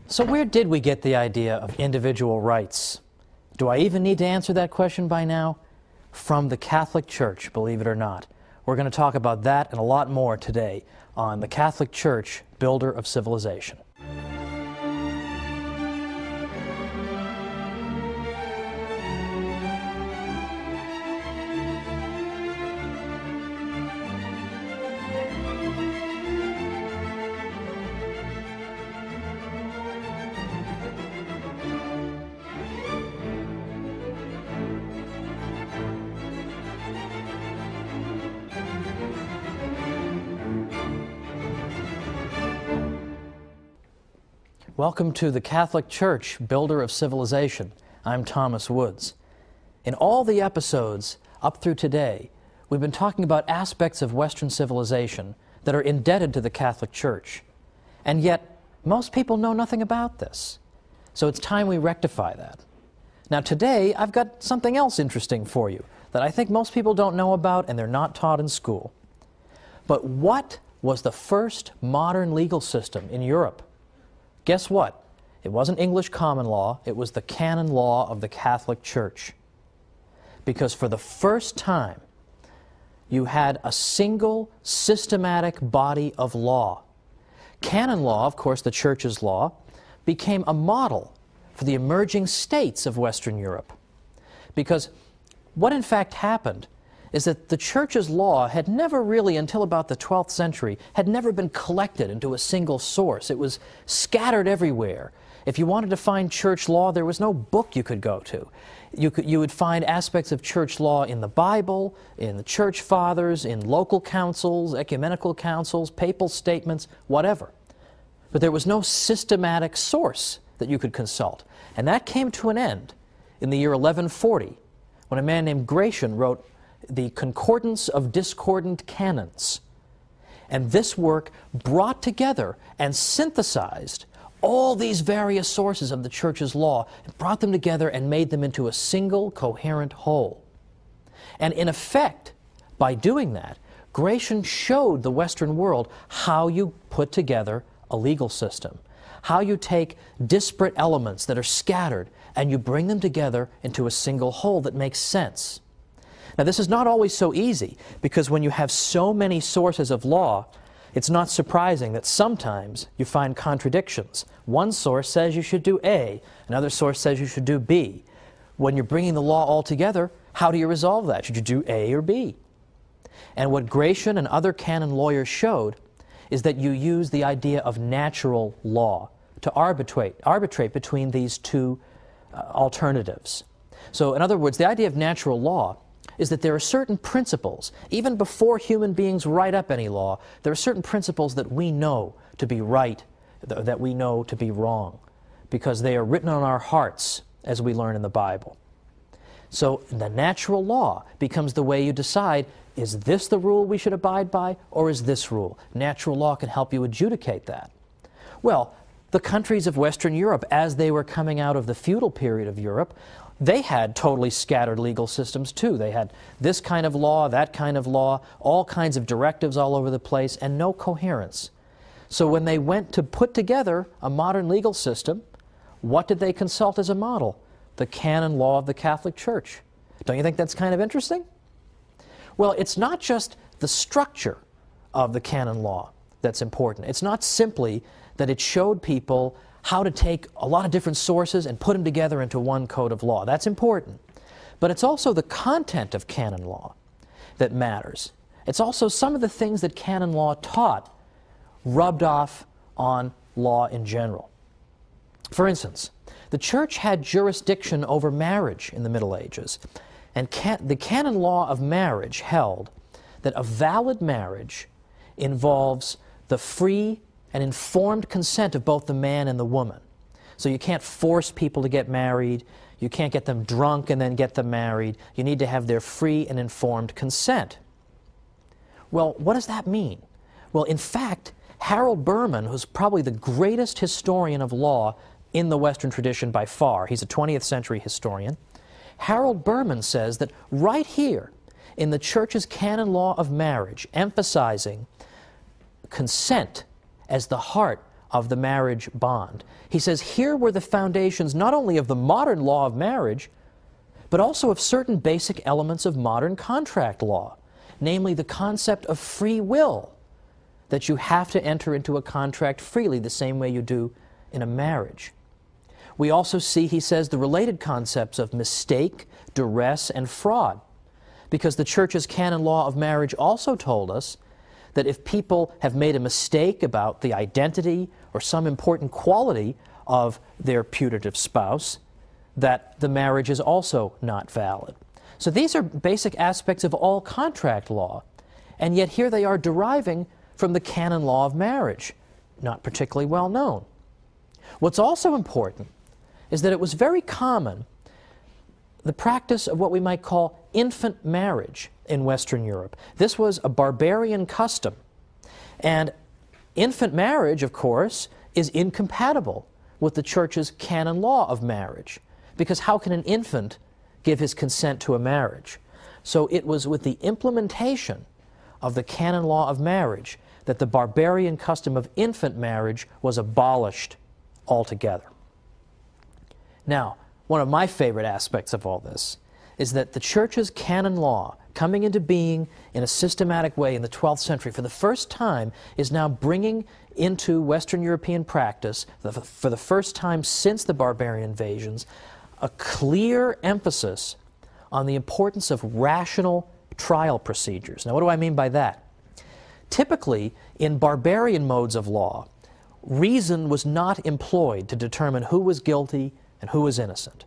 So where did we get the idea of individual rights? Do I even need to answer that question by now? From the Catholic Church, believe it or not. We're going to talk about that and a lot more today on the Catholic Church, Builder of Civilization. Welcome to the Catholic Church, Builder of Civilization. I'm Thomas Woods. In all the episodes up through today, we've been talking about aspects of Western civilization that are indebted to the Catholic Church. And yet, most people know nothing about this. So it's time we rectify that. Now today, I've got something else interesting for you that I think most people don't know about and they're not taught in school. But what was the first modern legal system in Europe? Guess what? It wasn't English common law, it was the canon law of the Catholic Church. Because for the first time, you had a single systematic body of law. Canon law, of course, the Church's law, became a model for the emerging states of Western Europe. Because what in fact happened is that the Church's law had never really, until about the 12th century, had never been collected into a single source. It was scattered everywhere. If you wanted to find church law, there was no book you could go to. You would find aspects of church law in the Bible, in the church fathers, in local councils, ecumenical councils, papal statements, whatever. But there was no systematic source that you could consult. And that came to an end in the year 1140, when a man named Gratian wrote the Concordance of Discordant Canons. And this work brought together and synthesized all these various sources of the Church's law, and brought them together and made them into a single coherent whole. And in effect, by doing that, Gratian showed the Western world how you put together a legal system, how you take disparate elements that are scattered and you bring them together into a single whole that makes sense. Now, this is not always so easy, because when you have so many sources of law, it's not surprising that sometimes you find contradictions. One source says you should do A, another source says you should do B. When you're bringing the law all together, how do you resolve that? Should you do A or B? And what Gratian and other canon lawyers showed is that you use the idea of natural law to arbitrate between these two alternatives. So, in other words, the idea of natural law is that there are certain principles, even before human beings write up any law, there are certain principles that we know to be right, that we know to be wrong, because they are written on our hearts, as we learn in the Bible. So the natural law becomes the way you decide, is this the rule we should abide by, or is this rule? Natural law can help you adjudicate that. Well, the countries of Western Europe, as they were coming out of the feudal period of Europe, they had totally scattered legal systems too. They had this kind of law, that kind of law, all kinds of directives all over the place, and no coherence. So when they went to put together a modern legal system, what did they consult as a model? The canon law of the Catholic Church. Don't you think that's kind of interesting? Well, it's not just the structure of the canon law that's important. It's not simply that it showed people how to take a lot of different sources and put them together into one code of law. That's important. But it's also the content of canon law that matters. It's also some of the things that canon law taught rubbed off on law in general. For instance, the Church had jurisdiction over marriage in the Middle Ages, and the canon law of marriage held that a valid marriage involves the free and informed consent of both the man and the woman. So you can't force people to get married, you can't get them drunk and then get them married, you need to have their free and informed consent. Well, what does that mean? Well, in fact, Harold Berman, who's probably the greatest historian of law in the Western tradition by far, he's a 20th century historian, Harold Berman says that right here in the Church's canon law of marriage, emphasizing consent as the heart of the marriage bond. He says, here were the foundations not only of the modern law of marriage, but also of certain basic elements of modern contract law, namely the concept of free will, that you have to enter into a contract freely the same way you do in a marriage. We also see, he says, the related concepts of mistake, duress, and fraud, because the Church's canon law of marriage also told us that if people have made a mistake about the identity or some important quality of their putative spouse, that the marriage is also not valid. So these are basic aspects of all contract law, and yet here they are deriving from the canon law of marriage, not particularly well known. What's also important is that it was very common, the practice of what we might call infant marriage in Western Europe. This was a barbarian custom, and infant marriage, of course, is incompatible with the Church's canon law of marriage, because how can an infant give his consent to a marriage? So it was with the implementation of the canon law of marriage that the barbarian custom of infant marriage was abolished altogether. Now, one of my favorite aspects of all this is that the Church's canon law, coming into being in a systematic way in the 12th century, for the first time is now bringing into Western European practice, for the first time since the barbarian invasions, a clear emphasis on the importance of rational trial procedures. Now, what do I mean by that? Typically, in barbarian modes of law, reason was not employed to determine who was guilty and who was innocent.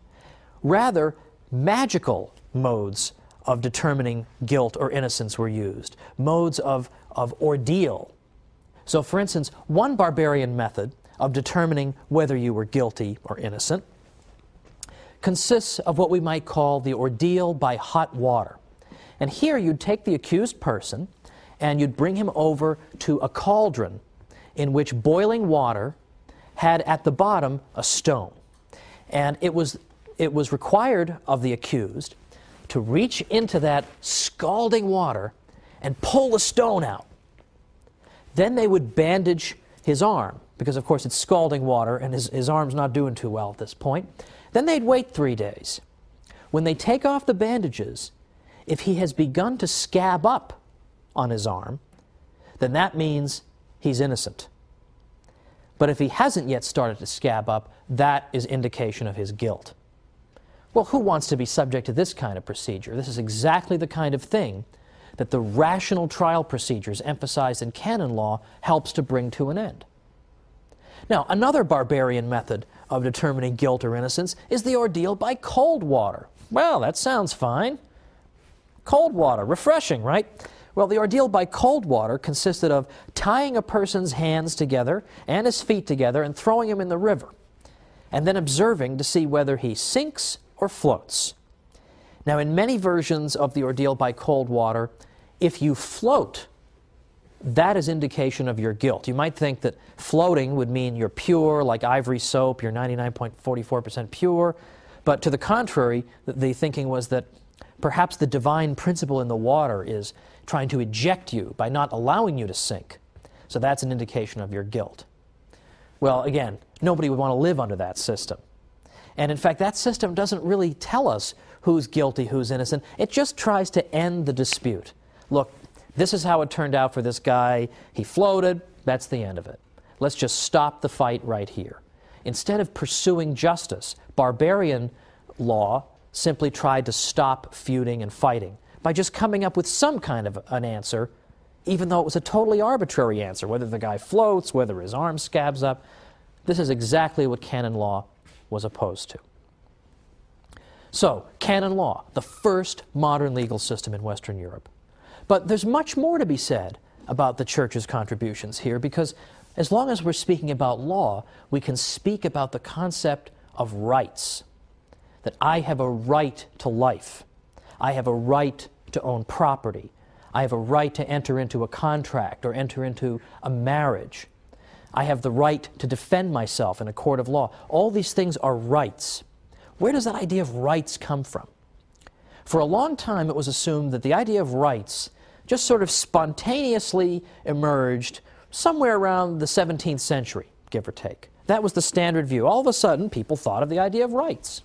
Rather, magical modes of determining guilt or innocence were used, modes of ordeal. So, for instance, one barbarian method of determining whether you were guilty or innocent consists of what we might call the ordeal by hot water. And here you'd take the accused person and you'd bring him over to a cauldron in which boiling water had at the bottom a stone. And it was required of the accused to reach into that scalding water and pull the stone out. Then they would bandage his arm, because of course it's scalding water and his arm's not doing too well at this point. Then they'd wait 3 days. When they take off the bandages, if he has begun to scab up on his arm, then that means he's innocent. But if he hasn't yet started to scab up, that is indication of his guilt. Well, who wants to be subject to this kind of procedure? This is exactly the kind of thing that the rational trial procedures emphasized in canon law helps to bring to an end. Now, another barbarian method of determining guilt or innocence is the ordeal by cold water. Well, that sounds fine. Cold water, refreshing, right? Well, the ordeal by cold water consisted of tying a person's hands together and his feet together and throwing him in the river, and then observing to see whether he sinks or floats. Now, in many versions of the ordeal by cold water, if you float, that is indication of your guilt. You might think that floating would mean you're pure, like ivory soap, you're 99.44% pure, but to the contrary, the thinking was that perhaps the divine principle in the water is trying to eject you by not allowing you to sink. So that's an indication of your guilt. Well, again, nobody would want to live under that system. And in fact, that system doesn't really tell us who's guilty, who's innocent. It just tries to end the dispute. Look, this is how it turned out for this guy. He floated. That's the end of it. Let's just stop the fight right here. Instead of pursuing justice, barbarian law simply tried to stop feuding and fighting by just coming up with some kind of an answer, even though it was a totally arbitrary answer, whether the guy floats, whether his arm scabs up. This is exactly what canon law was opposed to. So, canon law, the first modern legal system in Western Europe. But there's much more to be said about the Church's contributions here, because as long as we're speaking about law, we can speak about the concept of rights. That I have a right to life. I have a right to own property. I have a right to enter into a contract or enter into a marriage. I have the right to defend myself in a court of law. All these things are rights. Where does that idea of rights come from? For a long time, it was assumed that the idea of rights just sort of spontaneously emerged somewhere around the 17th century, give or take. That was the standard view. All of a sudden, people thought of the idea of rights.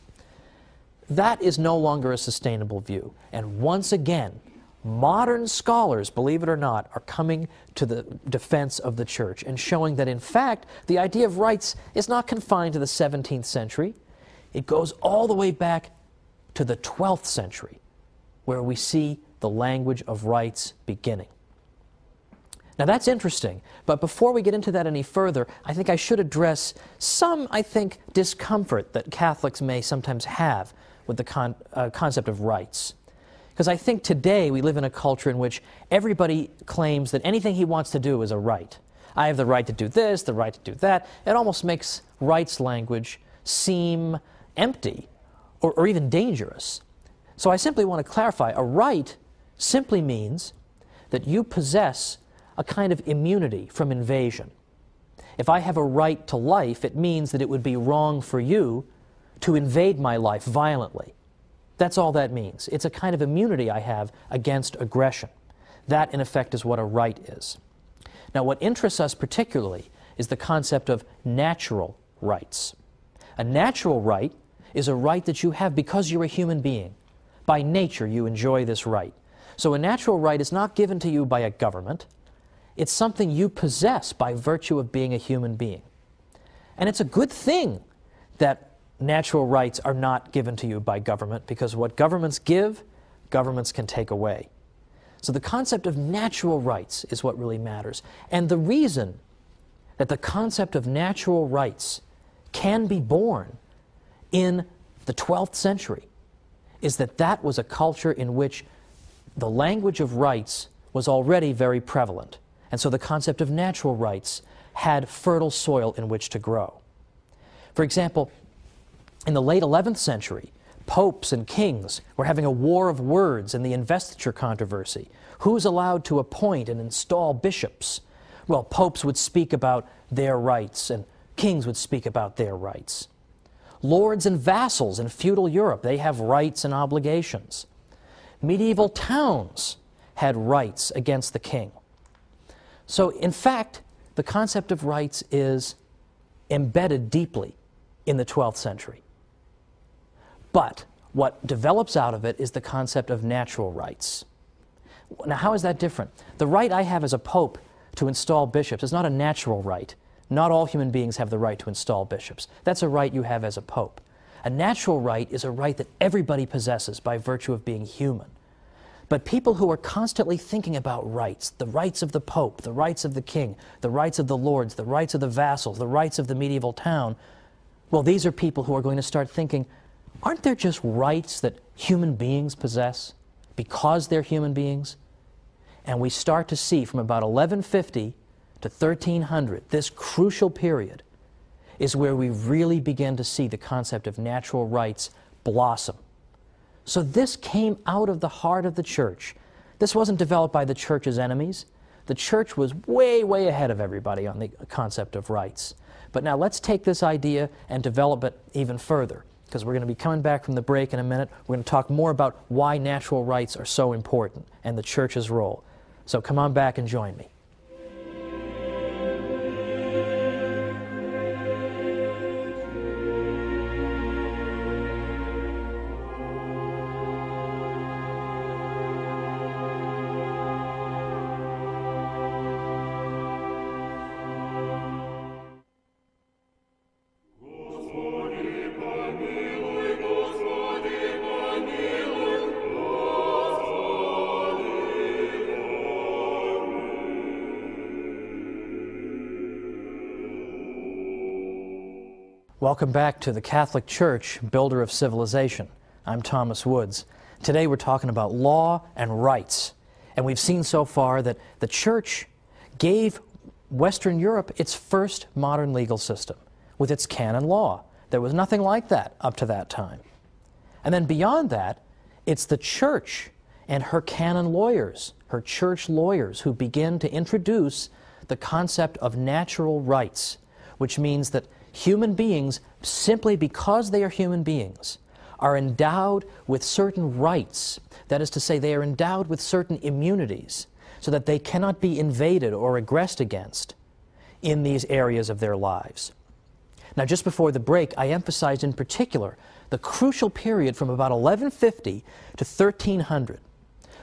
That is no longer a sustainable view. And once again, modern scholars, believe it or not, are coming to the defense of the Church and showing that, in fact, the idea of rights is not confined to the 17th century. It goes all the way back to the 12th century, where we see the language of rights beginning. Now that's interesting, but before we get into that any further, I think I should address some, discomfort that Catholics may sometimes have with the concept of rights. Because I think today we live in a culture in which everybody claims that anything he wants to do is a right. I have the right to do this, the right to do that. It almost makes rights language seem empty or even dangerous. So I simply want to clarify, a right simply means that you possess a kind of immunity from invasion. If I have a right to life, it means that it would be wrong for you to invade my life violently. That's all that means. It's a kind of immunity I have against aggression. That, in effect, is what a right is. Now, what interests us particularly is the concept of natural rights. A natural right is a right that you have because you're a human being. By nature, you enjoy this right. So a natural right is not given to you by a government. It's something you possess by virtue of being a human being. And it's a good thing that natural rights are not given to you by government, because what governments give, governments can take away. So the concept of natural rights is what really matters. And the reason that the concept of natural rights can be born in the 12th century is that that was a culture in which the language of rights was already very prevalent. And so the concept of natural rights had fertile soil in which to grow. For example, in the late 11th century, popes and kings were having a war of words in the investiture controversy. Who's allowed to appoint and install bishops? Well, popes would speak about their rights, and kings would speak about their rights. Lords and vassals in feudal Europe, they have rights and obligations. Medieval towns had rights against the king. So, in fact, the concept of rights is embedded deeply in the 12th century. But what develops out of it is the concept of natural rights. Now, how is that different? The right I have as a pope to install bishops is not a natural right. Not all human beings have the right to install bishops. That's a right you have as a pope. A natural right is a right that everybody possesses by virtue of being human. But people who are constantly thinking about rights, the rights of the pope, the rights of the king, the rights of the lords, the rights of the vassals, the rights of the medieval town, well, these are people who are going to start thinking, aren't there just rights that human beings possess because they're human beings? And we start to see from about 1150 to 1300, this crucial period, is where we really begin to see the concept of natural rights blossom. So this came out of the heart of the Church. This wasn't developed by the Church's enemies. The Church was way, way ahead of everybody on the concept of rights. But now let's take this idea and develop it even further, because we're going to be coming back from the break in a minute. We're going to talk more about why natural rights are so important and the Church's role. So come on back and join me. Welcome back to the Catholic Church, builder of civilization. I'm Thomas Woods. Today we're talking about law and rights. And we've seen so far that the Church gave Western Europe its first modern legal system with its canon law. There was nothing like that up to that time. And then beyond that, it's the Church and her canon lawyers, her church lawyers, who begin to introduce the concept of natural rights, which means that human beings, simply because they are human beings, are endowed with certain rights. That is to say, they are endowed with certain immunities so that they cannot be invaded or aggressed against in these areas of their lives. Now, just before the break, I emphasized in particular the crucial period from about 1150 to 1300,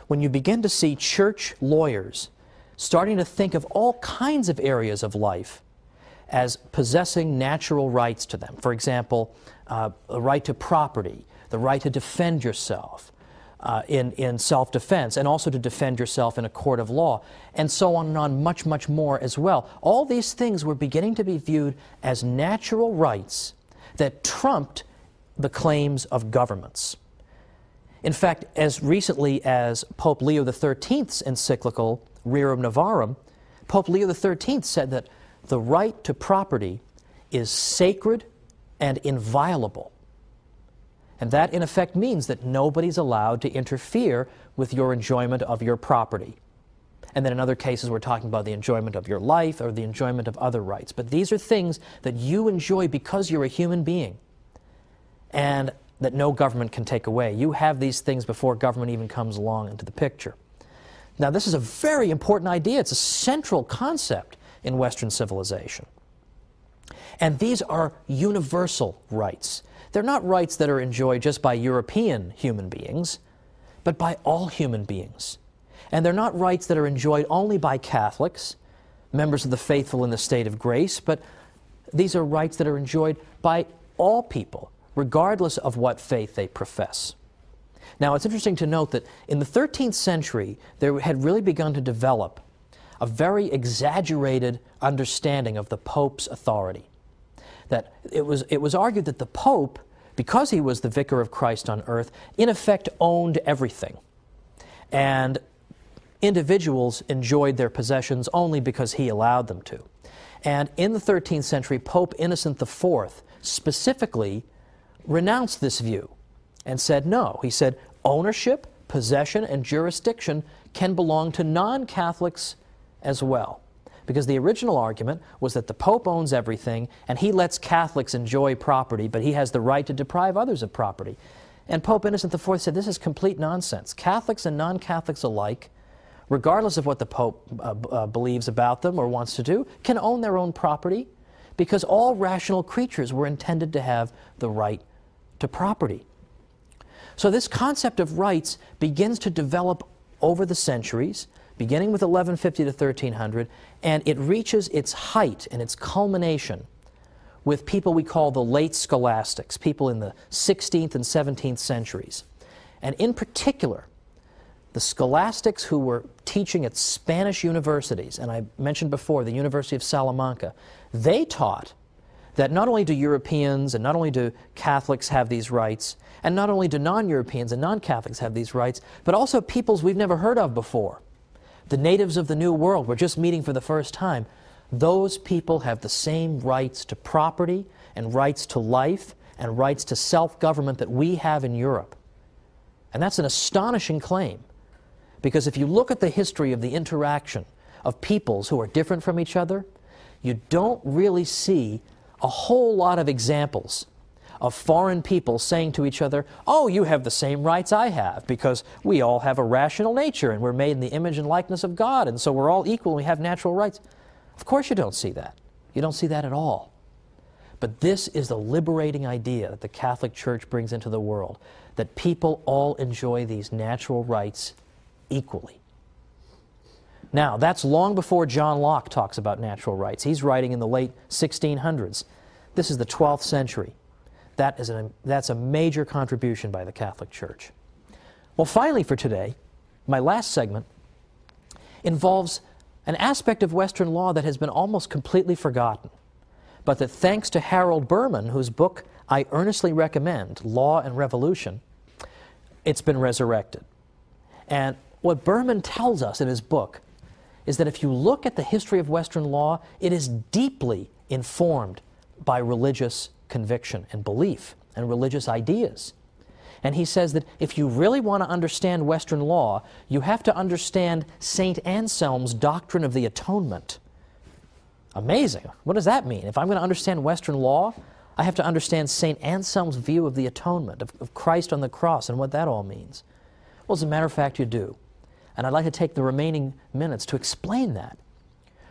when you begin to see church lawyers starting to think of all kinds of areas of life as possessing natural rights to them. For example, the right to property, the right to defend yourself in self-defense, and also to defend yourself in a court of law, and so on, much, much more as well. All these things were beginning to be viewed as natural rights that trumped the claims of governments. In fact, as recently as Pope Leo XIII's encyclical, Rerum Novarum, Pope Leo XIII said that the right to property is sacred and inviolable. And that, in effect, means that nobody's allowed to interfere with your enjoyment of your property. And then in other cases, we're talking about the enjoyment of your life or the enjoyment of other rights. But these are things that you enjoy because you're a human being, and that no government can take away. You have these things before government even comes along into the picture. Now, this is a very important idea. It's a central concept in Western civilization. And these are universal rights. They're not rights that are enjoyed just by European human beings, but by all human beings. And they're not rights that are enjoyed only by Catholics, members of the faithful in the state of grace, but these are rights that are enjoyed by all people, regardless of what faith they profess. Now, it's interesting to note that in the 13th century, there had really begun to develop a very exaggerated understanding of the Pope's authority. That it was argued that the Pope, because he was the vicar of Christ on earth, in effect owned everything. And individuals enjoyed their possessions only because he allowed them to. And in the 13th century, Pope Innocent IV specifically renounced this view and said no. He said ownership, possession, and jurisdiction can belong to non-Catholics as well. Because the original argument was that the Pope owns everything and he lets Catholics enjoy property, but he has the right to deprive others of property. And Pope Innocent IV said this is complete nonsense. Catholics and non-Catholics alike, regardless of what the Pope believes about them or wants to do, can own their own property, because all rational creatures were intended to have the right to property. So this concept of rights begins to develop over the centuries, beginning with 1150 to 1300, and it reaches its height and its culmination with people we call the late scholastics, people in the 16th and 17th centuries. And in particular, the scholastics who were teaching at Spanish universities, and I mentioned before the University of Salamanca, they taught that not only do Europeans and not only do Catholics have these rights, and not only do non-Europeans and non-Catholics have these rights, but also peoples we've never heard of before. The natives of the New World, we're just meeting for the first time. Those people have the same rights to property and rights to life and rights to self-government that we have in Europe. And that's an astonishing claim, because if you look at the history of the interaction of peoples who are different from each other, you don't really see a whole lot of examples of foreign people saying to each other, oh, you have the same rights I have, because we all have a rational nature and we're made in the image and likeness of God, and so we're all equal and we have natural rights. Of course you don't see that. You don't see that at all. But this is the liberating idea that the Catholic Church brings into the world, that people all enjoy these natural rights equally. Now, that's long before John Locke talks about natural rights. He's writing in the late 1600s. This is the 12th century. That's a major contribution by the Catholic Church. Well, finally for today, my last segment involves an aspect of Western law that has been almost completely forgotten, but that thanks to Harold Berman, whose book I earnestly recommend, Law and Revolution, it's been resurrected. And what Berman tells us in his book is that if you look at the history of Western law, it is deeply informed by religious conviction and belief and religious ideas. And he says that if you really want to understand Western law, you have to understand St. Anselm's doctrine of the atonement. Amazing. What does that mean? If I'm going to understand Western law, I have to understand St. Anselm's view of the atonement, of Christ on the cross, and what that all means. Well, as a matter of fact, you do. And I'd like to take the remaining minutes to explain that.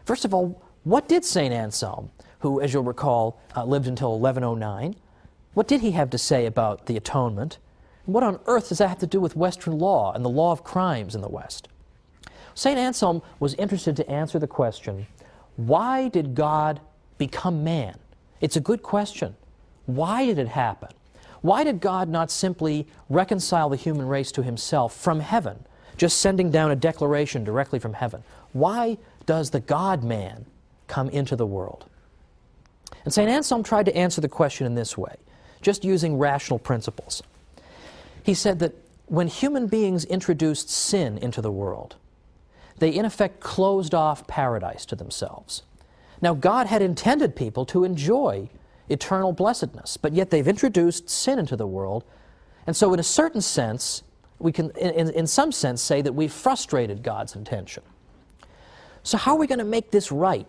First of all, What did St. Anselm, who, as you'll recall, lived until 1109, what did he have to say about the atonement? And what on earth does that have to do with Western law and the law of crimes in the West? St. Anselm was interested to answer the question, why did God become man? It's a good question. Why did it happen? Why did God not simply reconcile the human race to himself from heaven, just sending down a declaration directly from heaven? Why does the God-man come into the world? And St. Anselm tried to answer the question in this way, just using rational principles. He said that when human beings introduced sin into the world, they in effect closed off paradise to themselves. Now, God had intended people to enjoy eternal blessedness, but yet they've introduced sin into the world, and so in a certain sense, we can, in some sense, say that we've frustrated God's intention. So how are we going to make this right?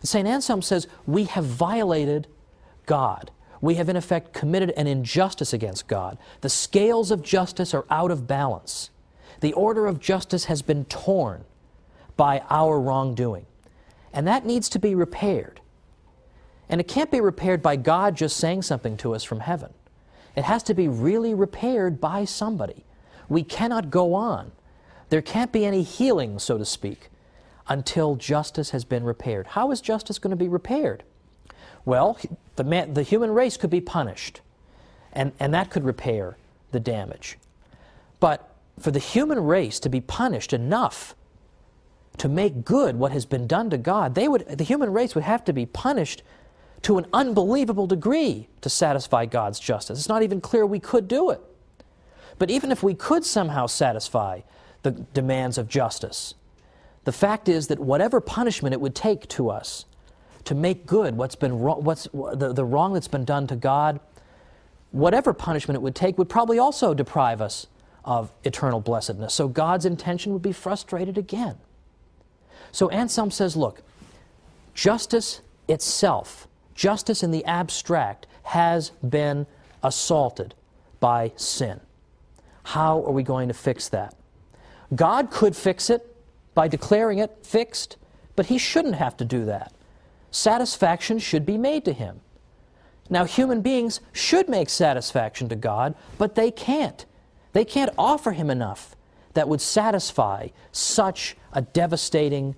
St. Anselm says we have violated God. We have in effect committed an injustice against God. The scales of justice are out of balance. The order of justice has been torn by our wrongdoing. And that needs to be repaired. And it can't be repaired by God just saying something to us from heaven. It has to be really repaired by somebody. We cannot go on. There can't be any healing, so to speak, until justice has been repaired. How is justice going to be repaired? Well, the human race could be punished, and that could repair the damage. But for the human race to be punished enough to make good what has been done to God, the human race would have to be punished to an unbelievable degree to satisfy God's justice. It's not even clear we could do it. But even if we could somehow satisfy the demands of justice, the fact is that whatever punishment it would take to us to make good what's been wrong, the wrong that's been done to God, whatever punishment it would take would probably also deprive us of eternal blessedness. So God's intention would be frustrated again. So Anselm says, look, justice itself, justice in the abstract, has been assaulted by sin. How are we going to fix that? God could fix it by declaring it fixed, but he shouldn't have to do that. Satisfaction should be made to him. Now, human beings should make satisfaction to God, but they can't. They can't offer him enough that would satisfy such a devastating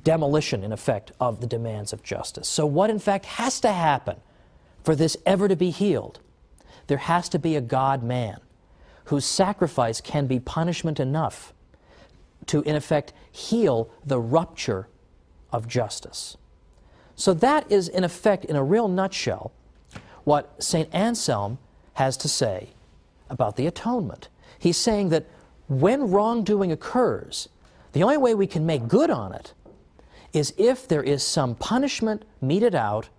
demolition, in effect, of the demands of justice. So what, in fact, has to happen for this ever to be healed? There has to be a God-man whose sacrifice can be punishment enough to, in effect, heal the rupture of justice. So that is, in effect, in a real nutshell, what St. Anselm has to say about the atonement. He's saying that when wrongdoing occurs, the only way we can make good on it is if there is some punishment meted out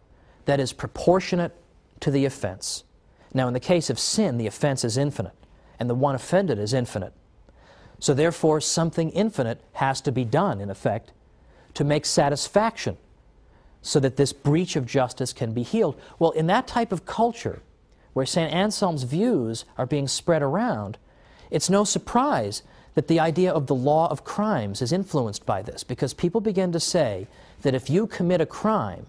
that is proportionate to the offense. Now, in the case of sin, the offense is infinite, and the one offended is infinite. So therefore, something infinite has to be done, in effect, to make satisfaction so that this breach of justice can be healed. Well, in that type of culture, where St. Anselm's views are being spread around, it's no surprise that the idea of the law of crimes is influenced by this, because people begin to say that if you commit a crime,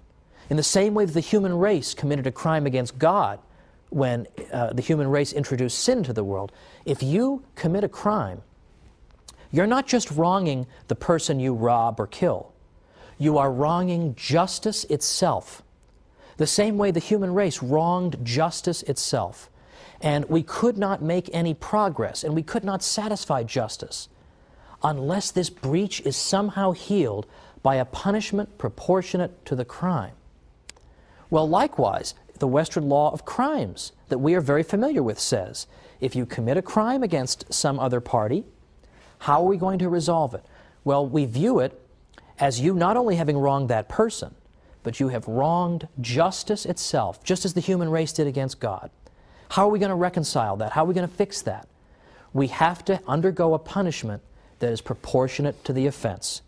in the same way that the human race committed a crime against God when the human race introduced sin to the world, if you commit a crime, you're not just wronging the person you rob or kill. You are wronging justice itself, the same way the human race wronged justice itself. And we could not make any progress, and we could not satisfy justice unless this breach is somehow healed by a punishment proportionate to the crime. Well, likewise, the Western law of crimes that we are very familiar with says, if you commit a crime against some other party, how are we going to resolve it? Well, we view it as you not only having wronged that person, but you have wronged justice itself, just as the human race did against God. How are we going to reconcile that? How are we going to fix that? We have to undergo a punishment that is proportionate to the offense,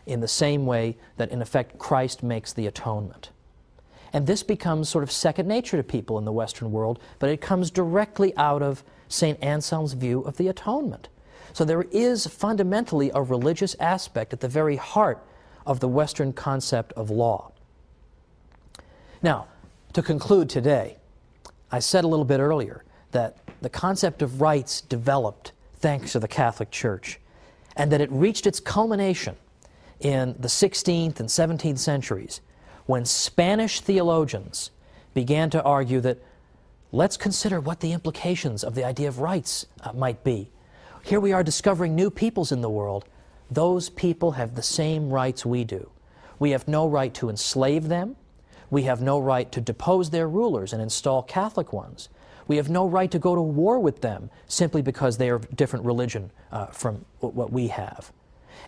in the same way that, in effect, Christ makes the atonement. And this becomes sort of second nature to people in the Western world, but it comes directly out of St. Anselm's view of the atonement. So there is fundamentally a religious aspect at the very heart of the Western concept of law. Now, to conclude today, I said a little bit earlier that the concept of rights developed thanks to the Catholic Church, and that it reached its culmination in the 16th and 17th centuries when Spanish theologians began to argue that let's consider what the implications of the idea of rights might be. Here we are discovering new peoples in the world. Those people have the same rights we do. We have no right to enslave them. We have no right to depose their rulers and install Catholic ones. We have no right to go to war with them simply because they are of different religion from what we have.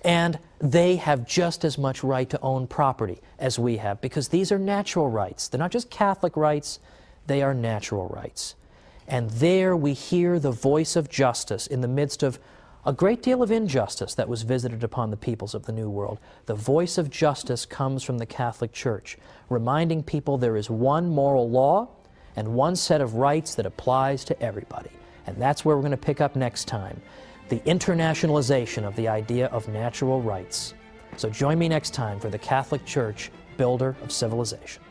And they have just as much right to own property as we have, because these are natural rights. They're not just Catholic rights, they are natural rights. And there we hear the voice of justice in the midst of a great deal of injustice that was visited upon the peoples of the New World. The voice of justice comes from the Catholic Church, reminding people there is one moral law and one set of rights that applies to everybody. And that's where we're going to pick up next time, the internationalization of the idea of natural rights. So join me next time for the Catholic Church, builder of civilization.